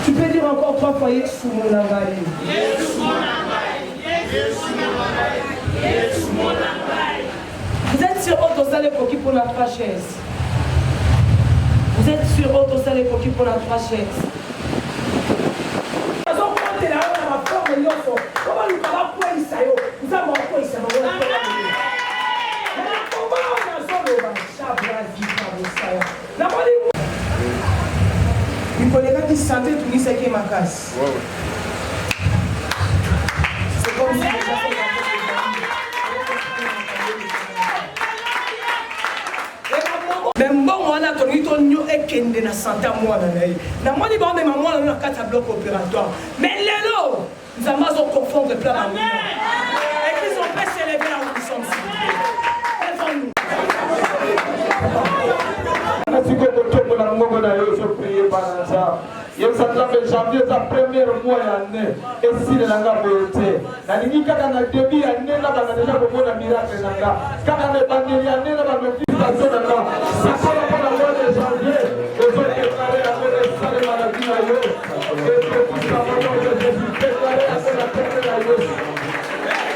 Tu peux dire encore 3 fois Yesu Monangai. Vous êtes sur Autosale Poki pour la 3 chaises. Vous êtes sur Autosale Poki pour la 3 chaises. Il connaît qui santé tout dit c'est qui ma casse. C'est comme si même bon on a tenu ton new ekende na santé moi na moi ni bon mais maman na 4 blocs opératoires mais lelo nous avons confondre plein d'amour et qu'ils ont fait célébrer la puissance. Je janvier sa première mois d'année et si le langa boyote na ningi kaka na début année là bana déjà komona miracle nanga kaka na bandeli année là bana fixation nanga sakola pour la mois de janvier et je déclarer avec les salles maladie na yo et tout ça vraiment je suis déclaré avec la terre de la yo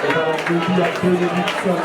et dans la vie à bénédiction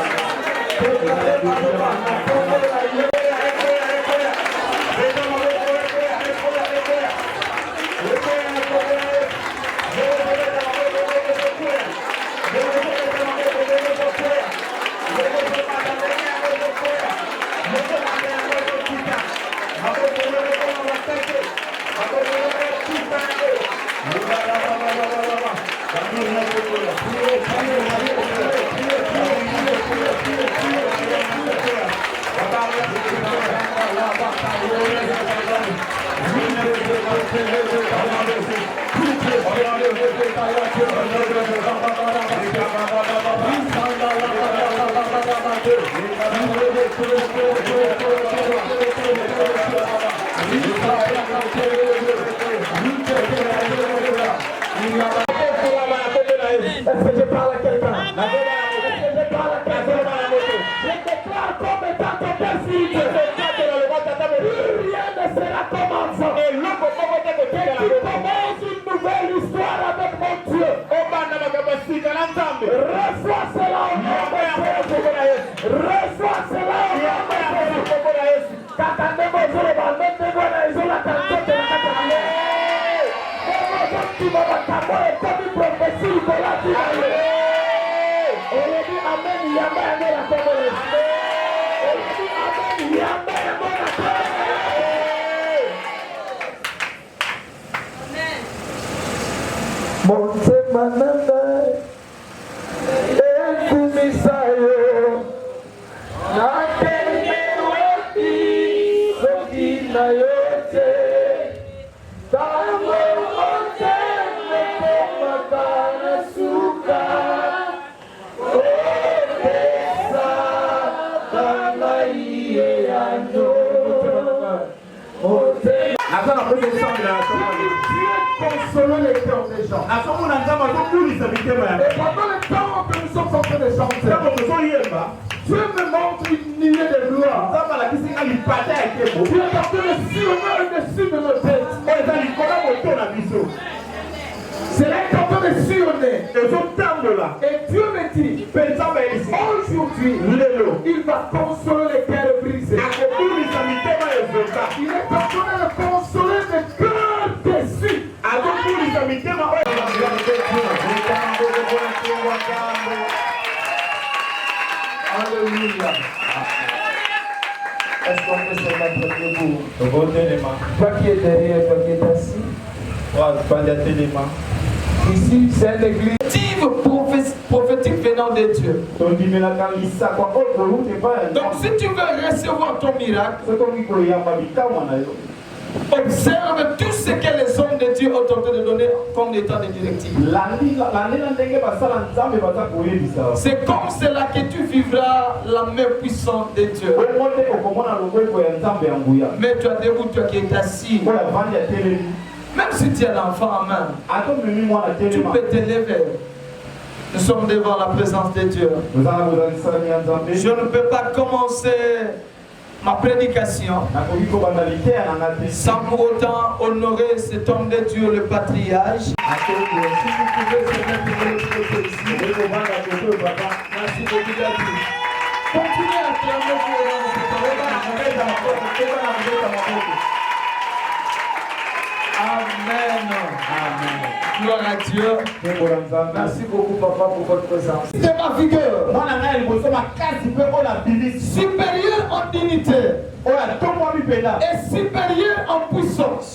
consoler les cœurs des gens. Et pendant le temps que nous sommes en train de chanter, Dieu me montre une nuée de gloire. Tu es en train de sillonner au-dessus de nos têtes. C'est là qu'on peut me sillonner. Et Dieu me dit, aujourd'hui, il va consoler les cœurs brisés. Il est en train de consoler les cœurs déçus. Alléluia. Est-ce qu'on peut se mettre debout? Toi qui es derrière, toi qui es assis. Ici, c'est l'église prophétique venant de Dieu. Donc, si tu veux recevoir ton miracle, observe tout ce que les hommes de Dieu ont tenté de donner comme état de directive. C'est comme cela que tu vivras la main puissante de Dieu. Mais tu as debout, toi qui es assis. Même si tu as l'enfant en main, tu peux te lever. Nous sommes devant la présence de Dieu. Je ne peux pas commencer ma prédication sans pour autant honorer cet homme de Dieu, le patriarche. Si vous pouvez se mettre de l'autre côté ici. Merci beaucoup d'être. Continuez à clamer pour Amen. Amen. Gloire à Dieu. Merci beaucoup, papa, pour votre présence. C'est ma vigueur. Supérieur en dignité. Et supérieur en puissance.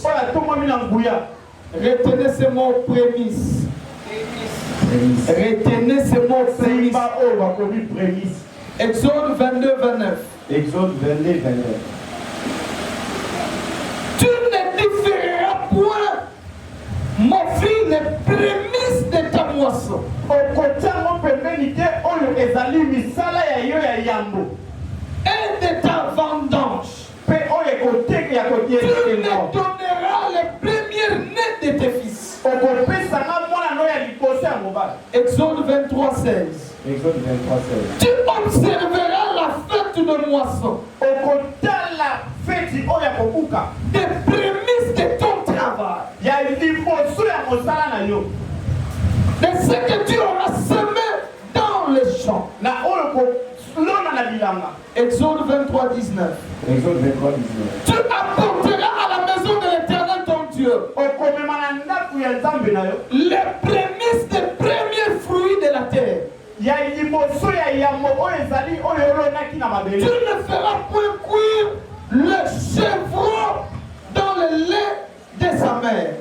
Retenez ce mot prémisse. Retenez ce mot prémisse. Exode 22, 29. Exode 22, 29. Tu ne différeras point, mon fils, les prémices de ta moisson. Et de ta vendange. Tu me donneras les premières nés de tes fils. Exode 23, 16. Exode 23, 16. Tu observeras la fête de moisson. Des prémices de ton travail. De ce que tu auras semé dans les champs. Exode 23, 19. Exode 23, 19. Tu apporteras à la maison de l'Éternel ton Dieu les prémices des premiers fruits de la terre. Tu ne feras point cuire le chevreau dans le lait de sa mère.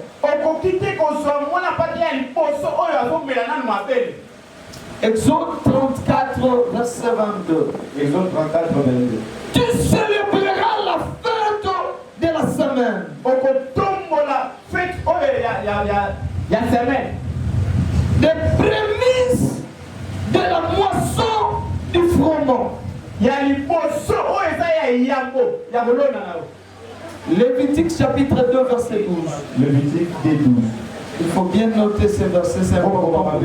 Exode 34, verset 22. Exode 34, 22. Tu célébreras la fête de la semaine. Des prémices de la moisson du froment. Lévitique chapitre 2, verset 12. Lévitique 12. Il faut bien noter ces versets, c'est important.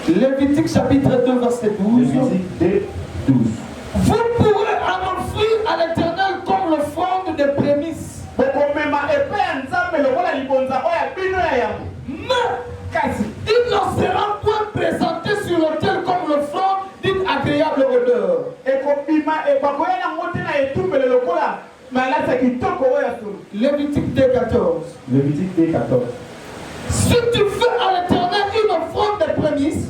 Lévitique chapitre 2, verset 12. Lévitique 12. Vous pourrez en offrir à l'Éternel comme l'offrande des prémices. Mais il n'en sera point présenté sur l'autel comme l'offrande d'une agréable odeur. Lévitique 2:14. Lévitique 2:14. Si tu fais à l'Éternel une offrande de prémices,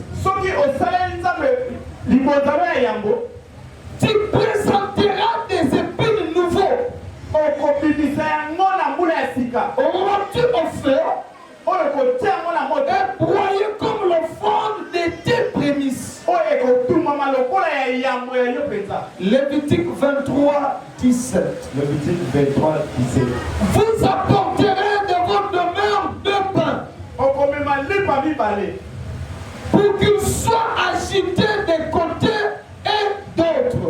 tu présenteras des épines nouveaux. Auras-tu offert et broyé comme l'offrande de tes prémices. Lévitique 23, 17. Lévitique 23, 17. Vous apporterez de votre demeure deux pains pour qu'ils soient agités des côtés et d'autres.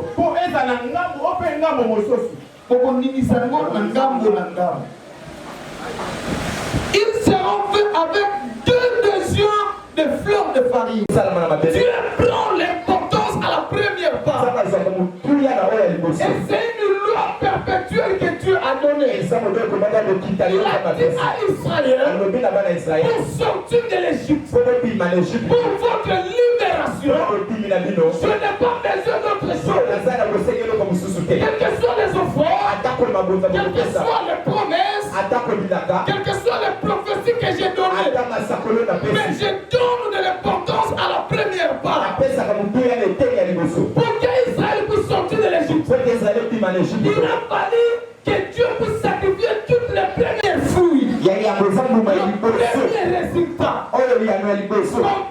Ils seront faits avec 2 deuxièmes de fleurs de farine. Dieu prend l'importance à la première part. Et c'est une loi perpétuelle que Dieu a donnée. Il a dit à Israël pour sortir de l'Égypte, pour votre libération. Je n'ai pas besoin d'autre chose. Quelles que soient les offrandes, quelles que soient les promesses, quelles que soient les prophéties que j'ai données, mais je donne de l'importance à la première part. Pour qu'Israël puisse sortir de l'Égypte, il a fallu que Dieu puisse sacrifier toutes les premières fruits, les premiers résultats. On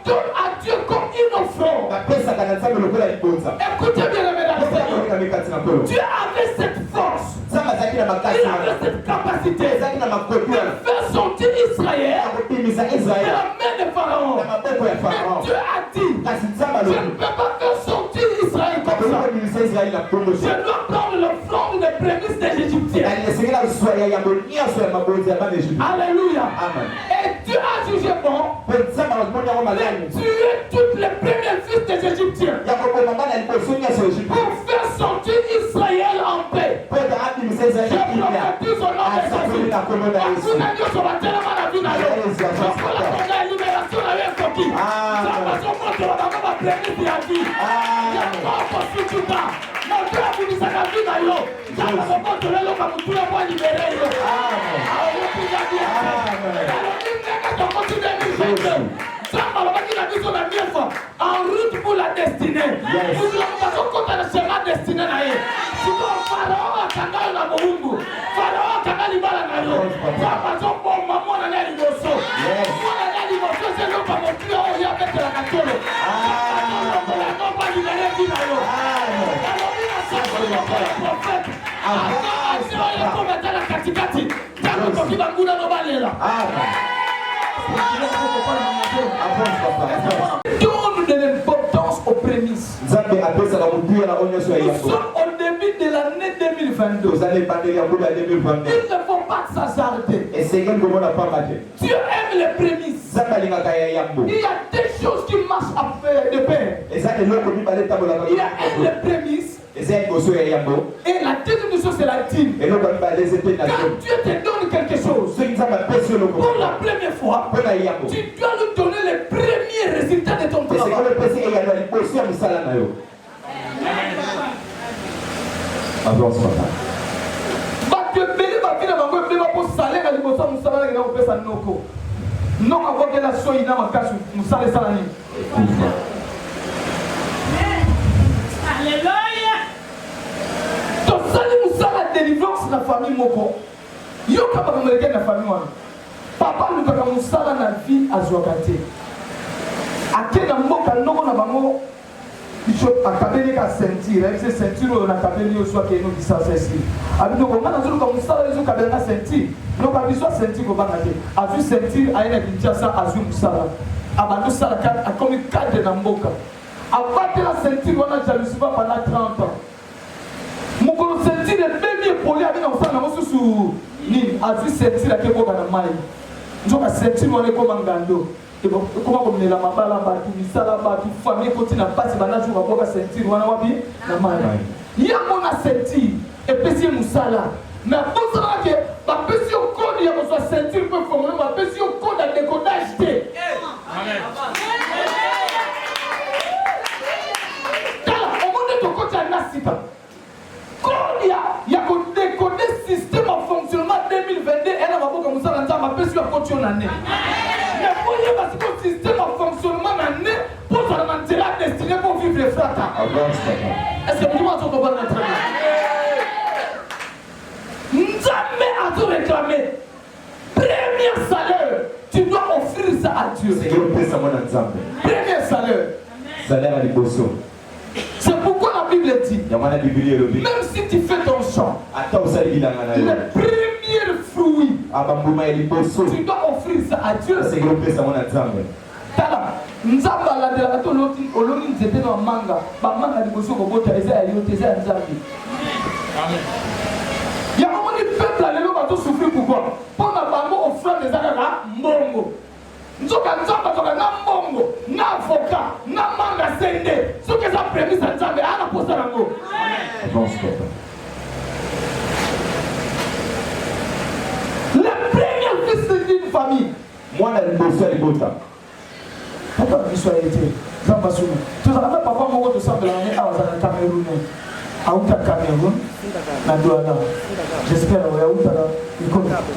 donne à Dieu comme une offrande. Écoutez bien, mesdames et messieurs, Dieu avait cette force, il avait cette capacité de faire sortir Israël de la main de Pharaon. Mais Dieu a dit, je ne peux pas faire sortir Israël comme ça. Je dois prendre l'offrande des prémices des Égyptiens. Alléluia. Et Dieu a jugé bon de tuer toutes les premières fils des Égyptiens pour faire sortir En route pour la destinée. Nous allons compter le schéma destiné. Si Pharaon a tanga na Mungu, Pharaon a tanga libala na yo. Papa son bon maman na neli boso. Mwana neli boso c'est le pas mon client il y a avec la katolo. Non pas libérer qui na yo. Alors il a ça pour le prophète. Action il faut mettre la katikati. Tango qui va ngula no balela. Donne de l'importance aux prémices. Nous sommes au début de l'année 2022. Il ne faut pas s'hasarder. Dieu aime les prémices. Il y a des choses qui marchent à faire de pair. Il y a les prémices. Et la deuxième chose, c'est la dîme. Quand Dieu te donne quelque chose, pour la première fois, tu dois lui donner les premiers résultats de ton travail. Alléluia. La délivrance de la famille moko. Yo kaba kumelekea na famille wana. Papa lukaka musala na vie azwakate. Akena mboka noko na bango. Bicho akabeli ka ceinture, avec cette ceinture na kabeli yo soit que no distance ici. Abino ko ngana zulu ka musala zo kabeli na ceinture. No ka biso ceinture ko bangate. Azu ceinture ayena kinchasa azu musala. Abando sala ka akomi cadre na mboka. Abate la ceinture wana jalousie pendant 30 ans. Mukolo senti le premier poli avec un fan na sous ni azu senti la keko kana mai njoka senti wana ko mangando et bon comment comme la mabala ba ki misala ba ki famille côté na passe bana jour ba senti wana wapi na mai ya mona senti et pesi musala na posala ke ba pesi au code ya ko senti peut former ba pesi au code de décodage té amen kala au monde to côté na sita. Il y a décoder le système en fonctionnement 2022 et là, on va comme ça, on va faire continuer l'année. Mais pour y parce que le système en fonctionnement l'année, pour se remonter la destinée pour vivre les fratas. Est-ce que vous avez compris notre travail? Jamais à tout réclamer. Premier salaire, tu dois offrir ça à Dieu. Premier salaire. Salaire à l'impossible. C'est pourquoi la Bible dit, même si tu fais ton champ, les premiers fruits, tu dois offrir ça à Dieu. Tala, nzamba la de la bateau oloni nzete na manga, ba manga liboso ko bota eza ya yote eza nzambi. Amen. Ya moni peuple lelo bato souffrir pourquoi? Pour na bango offrir des akaka mbongo. Nzoka nzamba toka na mbongo, na avocat, na manga sende. Ce que ça prémis ça nzambe ana posa nango. Amen. Le premier fils d'une famille. Moi la liboso ya libota. Papa visualité. Zamba sunu. Tu as même papa moko de ça de l'année à la Cameroun. Aouta Cameroun. Na douana. J'espère ya aouta là.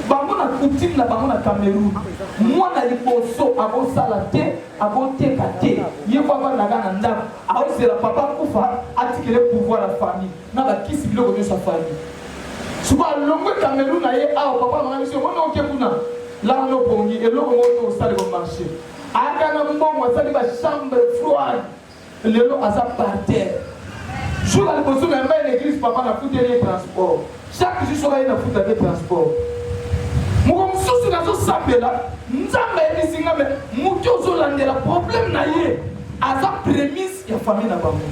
Bango na coutume na bango na Cameroun. Moi na liboso abo salate, abo tekate. Yeko aba naga na ndako. Aou c'est la papa kufa atikele pouvoir la famille. Na ba kisi biloko de sa famille. Souvent longo Cameroun na ye a papa na mission on oké kuna. Là no pongi et loko moto au stade au marché. Agana mbongo asali ba chambre froide. Lelo asa par terre. Jour à l'époque na mba l'église papa na foutu les transport. Chaque jour sera na foutu les transport. Mo mususu na zo sambela, nzamba ebisinga me mutu zo landela problème na ye. Asa prémisse ya famille na bango.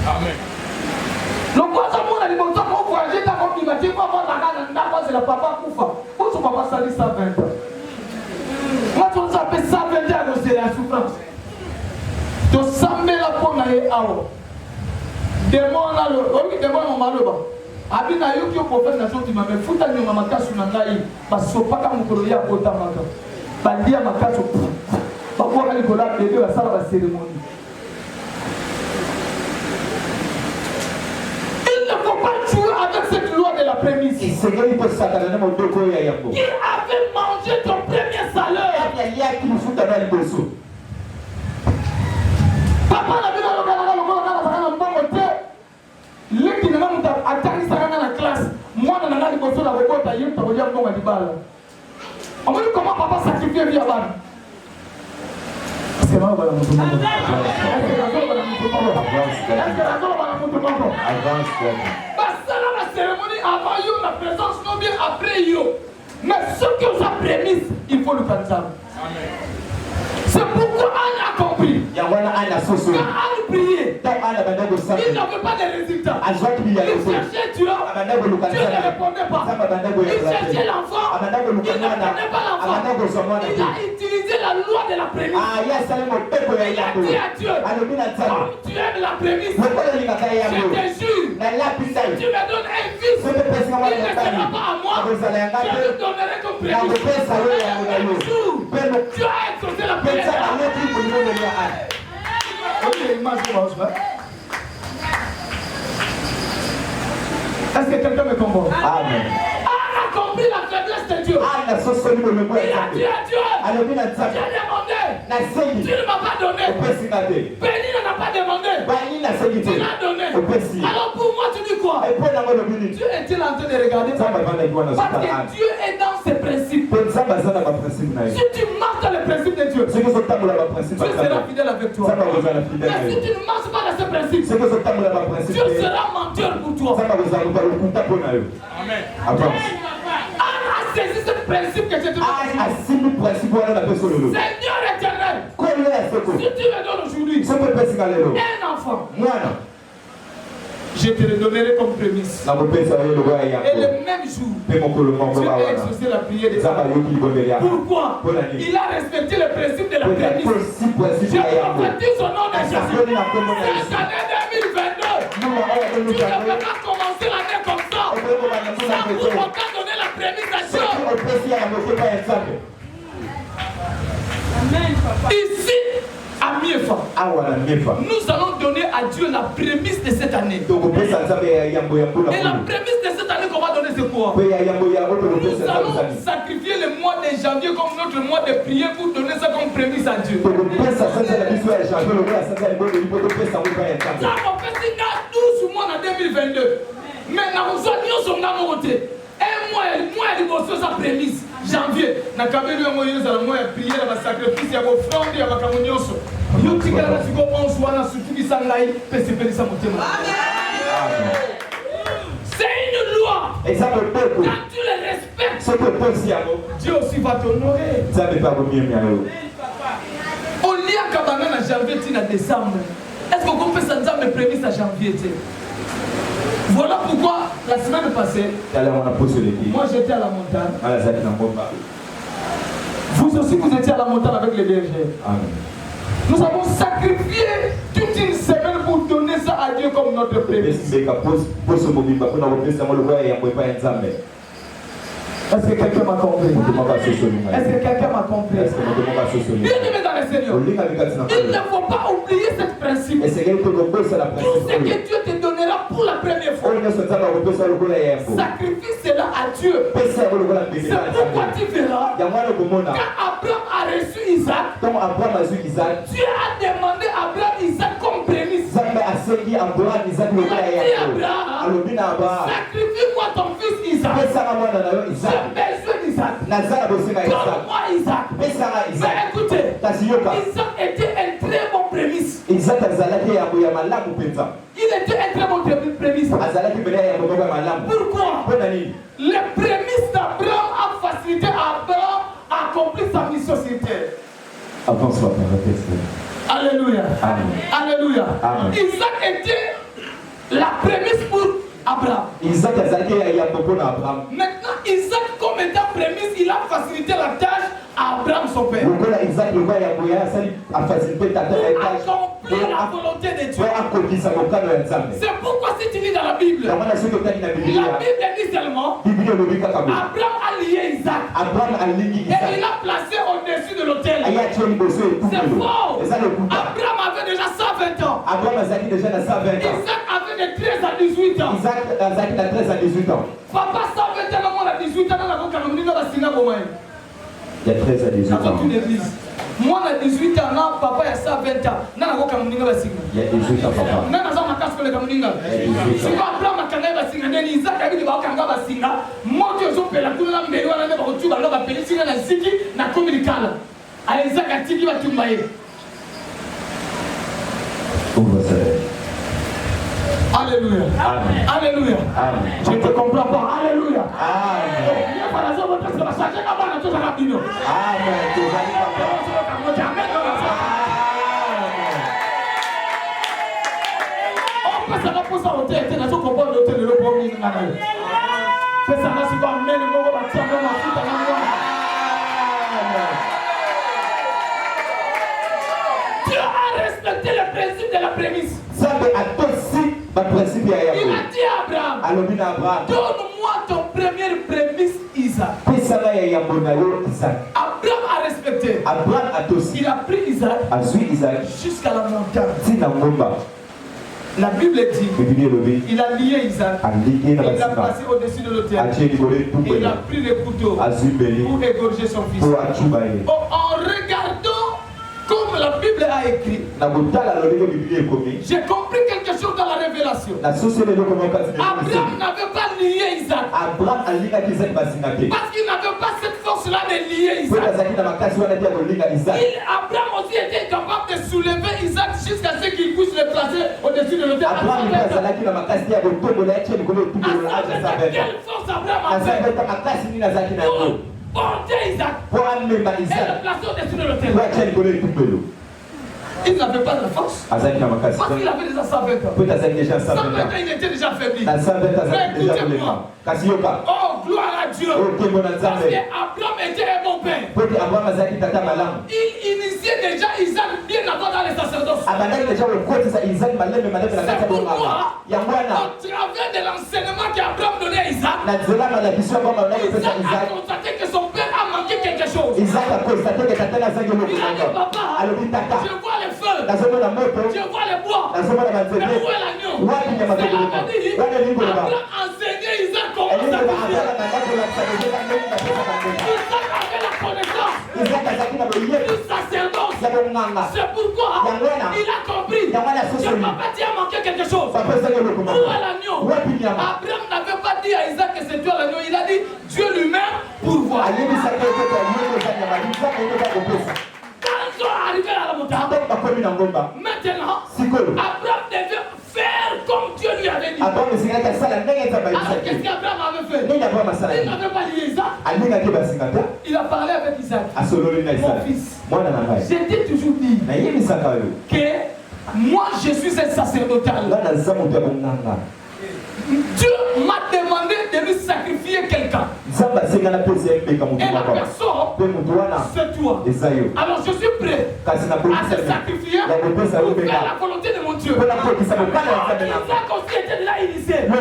Amen. Donc quoi ça mona liboso ko voyager ta ko bimati ko ba na ndako c'est la papa kufa. Ko so papa sali 120 ans. Moi on s'appelle 120 ans c'est la souffrance. To sambela ko na ye awo. Demon na lo, omi demon mo maloba. abina yoki yo prophète na zoti ma me futa nyonga makasu na ngai basopaka mokolo ya kotamaka bandia makasu bakoka likolo ya bebe basala basérémonie. Il ne faut pas jouer avec cette loi de la prémisse. Qui avait mangé ton premier salaire. Papa n'a vu le qui n'a pas attendu la classe. Moi, je n'ai pas de la récolte à Yim, tu vas on me dit comment papa sacrifie vie à Ban. C'est moi, voilà mon tour. La cérémonie avant yo, la présence non bien après yo. Mais ce que vous avez prémisse, il faut le cancer. C'est pourquoi Anne a compris. Quand Anne priait, il n'avait pas de résultats. Il cherchait Dieu, Dieu ne répondait pas. Il cherchait l'enfant, il ne répondait pas l'enfant. Il a utilisé la loi de la prémisse. Il a dit à Dieu, comme tu aimes la prémisse, je te jure, si tu me donnes un fils, il ne sera pas à moi, je te donnerai comme prémisse. Tu as exaucé la prémisse. Est-ce que quelqu'un me comprend? Amen. Anne a compris la faiblesse de Dieu. Il a dit à Dieu, j'ai demandé, tu ne m'as pas donné. Béni n'en a pas demandé, tu l'as donné. Alors pour moi tu dis quoi? Dieu est-il en train de regarder ça? Parce que Dieu est dans ses principes. Si tu marches dans les principes de Dieu, Dieu sera fidèle avec toi. Mais si tu ne marches pas dans ces principes, Dieu sera menteur pour toi. Amen. Anne a saisi ce principe que je te donne. Seigneur éternel, si tu me donnes aujourd'hui un enfant, je te le donnerai comme prémisse. Et le même jour, Dieu a exaucé la prière de Anne. Pourquoi? Il a respecté le principe de la prémisse. Je prophétise au nom de Jésus. Cette année 2022, tu ne peux pas commencer l'année comme ça. Sans pour autant donner la prémisse à Dieu. Amen, papa. Ici, à Miefa, nous allons donner à Dieu la prémisse de cette année. Et la prémisse de cette année qu'on va donner, c'est quoi? Nous allons sacrifier le mois de janvier comme notre mois de prière pour donner ça comme prémisse à Dieu. Ça va faire 12 mois en 2022. Mais nous allons côté. Un mois de dévotion, sa prémisse. Janvier, na kabeli yango yo za moya prière ba sacrifice ya offrande ya makambo nyonso. Yo tikala na siko onzo wana sutukisa ngai pese pelisa motema. Amen. C'est une loi. Exemple peuple. Quand tu le respectes, ce que pense Dieu aussi va t'honorer. Ça ne pas bien mieux. On lit à Kabana na janvier tina décembre. Est-ce qu'on peut ça nous prémisse à janvier? Voilà pourquoi la semaine passée, moi j'étais à la montagne. Vous aussi vous étiez à la montagne avec les bergers. Nous avons sacrifié toute une semaine pour donner ça à Dieu comme notre prémisse. Est-ce que quelqu'un m'a compris? Est-ce que quelqu'un m'a compris? Bien-aimé dans le Seigneur, il ne faut pas oublier ce principe. Tout ce que Dieu te donnera pour la première fois, sacrifice cela à Dieu. C'est pourquoi tu verras, quand Abraham a reçu Isaac, Dieu a demandé à Abraham Isaac comme prémisse. Il a dit à Abraham, sacrifie-moi ton fils Isaac. Besoin d'Isaac. Donne-moi Isaac. Mais écoutez, Isaac était un très bon prémisse. Il était un très bon prémisse. Pourquoi? Les prémices d'Abraham a facilité à Abraham à accomplir sa mission sur terre. Alléluia. Amen. Alléluia. Amen. Isaac était la prémisse pour Abraham. Maintenant, Isaac, comme étant prémisse, il a facilité la tâche Abraham son père. Accomplir la volonté de Dieu. C'est pourquoi si tu lis dans la Bible, la Bible dit seulement Abraham a lié Isaac et il l'a placé au-dessus de l'autel. C'est faux. Abraham avait déjà 120 ans. Isaac avait de 13 à 18 ans. Papa 120 ans, maman a 18 ans. Il y a 13 à 18 ans. Moi, à 18 ans, papa, il y a 120 ans. Il y a 18 ans, papa. Alléluia. Amen. Alléluia. Amen. Je ne te comprends pas. Alléluia. Amen. Dieu a respecté le principe de la prémisse. Il a dit à Abraham, donne-moi ton premier prémisse, Isaac. Abraham a respecté. Il a pris Isaac jusqu'à la montagne. La Bible dit, il a lié Isaac, il l'a placé au-dessus de l'autel, et il a pris le couteau pour égorger son fils. En regardant comme la Bible a écrit, j'ai compris quelque chose dans la révélation. Abraham n'avait pas lié Isaac parce qu'il n'avait pas cette force-là de lier Isaac. Abraham aussi était capable de soulever Isaac jusqu'à ce qu'il puisse le placer au-dessus de l'autel. Quelle force Abraham avait pour porter Isaac et le placer au-dessus de l'autel. Il n'avait pas de force parce qu'il avait déjà 120 ans. 120 ans, il était déjà affaibli. Mais écoutez-moi. Oh, gloire à Dieu. Parce qu'Abraham était un bon père. Il initiait déjà Isaac bien avant dans les sacerdoces. C'est pourquoi, au travers de l'enseignement qu'Abraham donnait à Isaac, Isaac a constaté que son père a manqué quelque chose. Il a dit, papa, je vois le feu, je vois le bois, mais où est l'agneau? Abraham enseignait Isaac comment sacrifier. Isaac avait la connaissance du sacerdoce. C'est pourquoi il a compris que papa tu as manqué quelque chose. Où est l'agneau? Abraham n'avait pas dit à Isaac que c'est toi l'agneau, il a dit Dieu lui-même pour voir. Quand ils sont arrivés à la montagne, maintenant, Abraham devait faire comme Dieu lui avait dit. Alors qu'est-ce qu'Abraham avait fait? Il n'avait pas lié Isaac. Il a parlé avec Isaac. Mon fils, j'ai toujours dit que moi je suis un sacerdotal. Dieu m'a demandé de lui sacrifier quelqu'un. Et la personne, c'est toi. Alors je suis prêt à te sacrifier pour faire la volonté de mon Dieu. Isaac aussi était déjà initié. Il a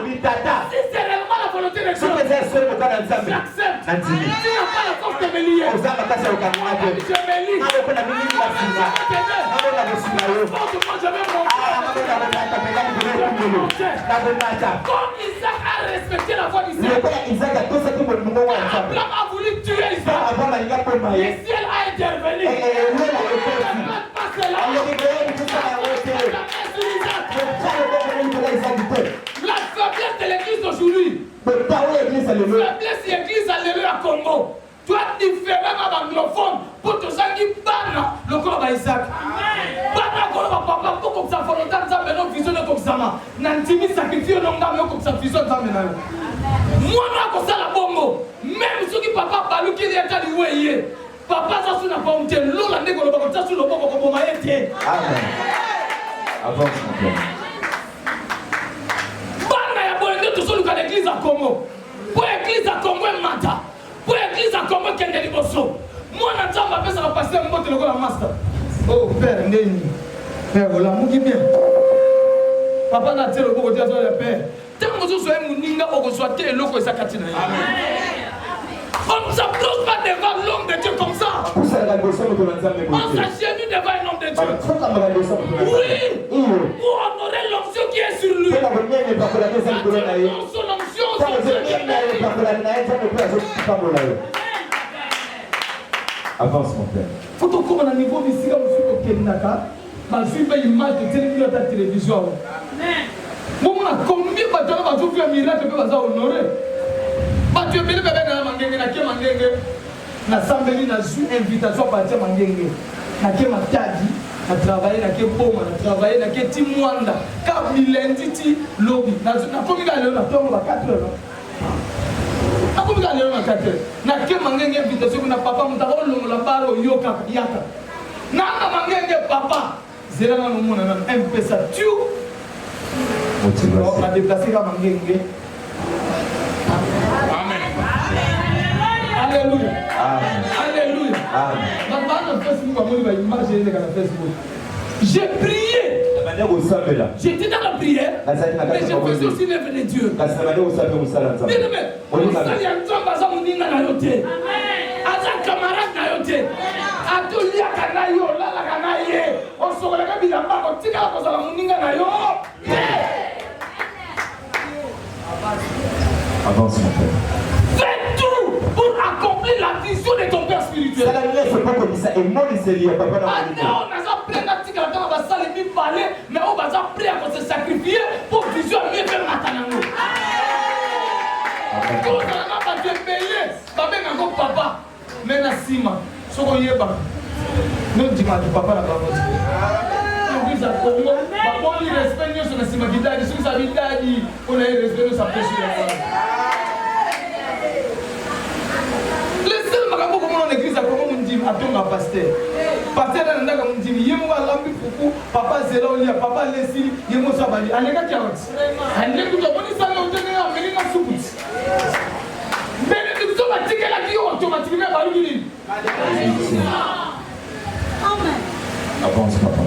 dit, papa, si c'est réellement la volonté de Dieu, j'accepte. Tu n'as pas la force de me lier. Je me lie. Forcément, je vais monter. Comme Isaac a respecté la voix d'Isaac, Abraham a voulu tuer Isaac. Le ciel a intervenu. La faiblesse de l'église d'aujourd'hui, faiblesse de l'église à l'église à Congo, toi différent anglophone pour te dire qui banne le corps d'Isaac. Banne le corps de papa pour que ça volontaire ça maintenant vision comme ça. N'antimi sacrifier non mais comme ça vision ça maintenant. Moi non comme ça la bombe. Même ceux qui papa balu qui est allé oué. Papa ça sur la bombe t'es l'eau la négo le comme ça sur le bombe comme moi était. Amen. Avant Banne ya bonne tout sur l'église à Congo. Pour l'église à Congo mata. Pour l'église Congo kende liboso. Moi na nzamba pesa ka passer mbote lokola master. Oh père ndeni. Père ola muki bien. Papa na telo boko tia so le père. Tango zo soye muninga okozwa te eloko ezakati na ye. Amen. On ne s'approche pas devant l'homme de Dieu comme ça. On s'agenouille devant un homme de Dieu. Oui. Pour honorer l'onction qui est sur lui. Son onction, avance mon père. Faut qu'on ait un niveau ici comme sur le Kenaka. Je suis pas image de la télévision. Moi, combien de gens ont fait un miracle que vous avez honoré? Tu es venu à Mangenge, na Sambeli, na su invitation à partir Mangenge. Na ke matadi, na travailler, na ke poma, na travailler, na ke timwanda. Quand il est dit lobby, na komi ga leo na tongo ba 4 heures. Na komi ga leo na 4 heures. Na ke Mangenge invitation na papa mutaka longola baro yoka yaka. Na Mangenge papa, zela na mona na mpesa tu. On a déplacé à Mangenge. Alléluia. Alléluia. J'ai prié. J'étais dans la prière. Mais j'ai fait aussi l'œuvre de Dieu. Avance mon père. Fais tout pour accomplir la vision de ton père spirituel. Mais on va prêt à se sacrifier pour vision mieux faire Matanango. Papa, mais Nassima, ce qu'on y est pas. Nous disons à papa la parole. Nous disons à Congo, papa, il respecte sur Nassima Gidadi, sur sa Gidadi, on a eu respect de sa péché. L'église a comment on dit à pasteur. Pasteur dans la on dit yemo va lambi fuku papa zela olia papa lesi yemo sabali aneka kiawati. Aneka kutoboni sana utene amelina sukuti. Bénédiction va tirer la vie automatiquement par lui. Amen. Avance papa.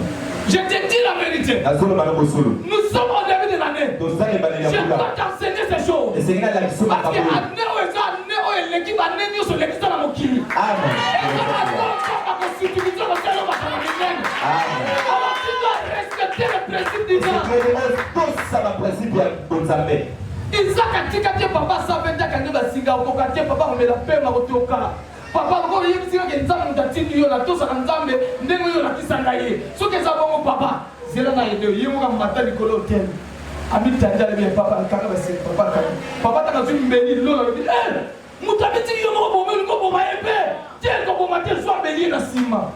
Je te dis la vérité. Nous sommes au début de l'année. Je dois t'enseigner ces choses. Parce que l'équipe a né sur l'église de la Mokili. Amen. Alors tu dois respecter le principe divin. Isaac a dit que papa savait que basinga okokate papa on la paix ma kotoka. Papa ko yebisi que nzambe ndatindi yo na tosa nzambe ndenge yo na kisanga ye. Soki za bongo papa zela na yede yemo ka mata likolo hotel. Ami tandala bien papa kaka basi papa kaka. Papa ta kazu mbeli lolo bi mutabiti yo mo bomeli ko boma ebe. Tiens ko boma te so mbeli na sima.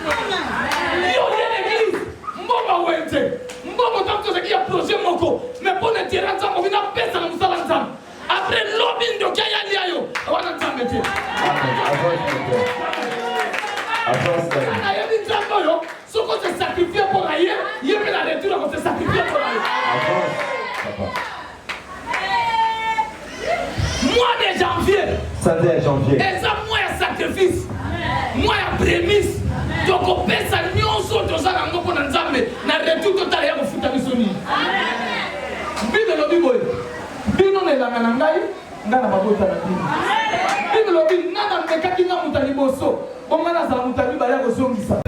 Yo ye l'église. Mbongo wente. Mbongo tanto ce qui a projet moko. Mais pour ne tirer nzambe bina pesa na musala nzambe. Après lobbying de Kaya Liayo, on a entendu. Ce qu'on s'est sacrifié pour ailleurs, il y a la retour qu'on s'est sacrifié pour ailleurs. Mois de janvier. Et ça, moi, il y a sacrifice. Moi, il y a prémisse. Donc, on peut ça, nous, on saute aux gens, on a entendu. Na retour total, il y a un foot à l'issoni. Bible le Bible. Bino ne la ngai ngana mabota na bino. Bino lobi nana mekaki na mutali boso. Bongana za mutali ba ya kosongisa.